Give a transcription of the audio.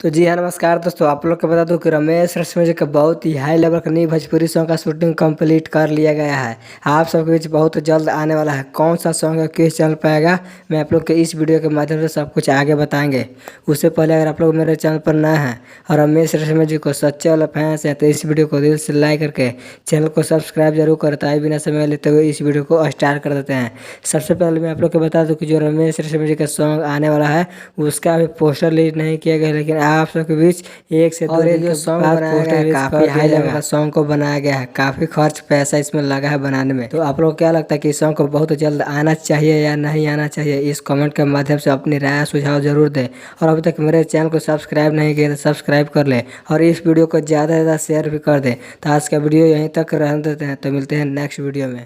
तो जी हाँ, नमस्कार दोस्तों। आप लोग को बता दूं कि रमेश रश्मि जी का बहुत ही हाई लेवल का न्यू भोजपुरी सॉन्ग का शूटिंग कंप्लीट कर लिया गया है। आप सबके बीच बहुत जल्द आने वाला है। कौन सा सॉन्ग है, किस चैनल पर आएगा, मैं आप लोग के इस वीडियो के माध्यम से सब कुछ आगे बताएंगे। उससे पहले अगर आप लोग मेरे चैनल पर नए हैं और रमेश रश्मि जी को सच्चे वाला फैंस है तो इस वीडियो को दिल से लाइक करके चैनल को सब्सक्राइब जरूर करता है। बिना समय लेते हुए इस वीडियो को स्टार्ट कर देते हैं। सबसे पहले मैं आप लोग को बता दूं कि जो रमेश रश्मि जी का सॉन्ग आने वाला है उसका अभी पोस्टर रिलीज नहीं किया गया है, लेकिन आप सबके बीच एक से दो दिन के सॉन्ग बनाया गया है, काफी हाई लेवल का सॉन्ग को बनाया गया है। काफी खर्च पैसा इसमें लगा है बनाने में। तो आप लोग क्या लगता है कि इस सॉन्ग को बहुत जल्द आना चाहिए या नहीं आना चाहिए, इस कमेंट के माध्यम से अपनी राय सुझाव जरूर दें। और अभी तक मेरे चैनल को सब्सक्राइब नहीं किया तो सब्सक्राइब कर ले और इस वीडियो को ज़्यादा से ज़्यादा शेयर भी कर दें। तो आज का वीडियो यहीं तक रहने देते हैं, तो मिलते हैं नेक्स्ट वीडियो में।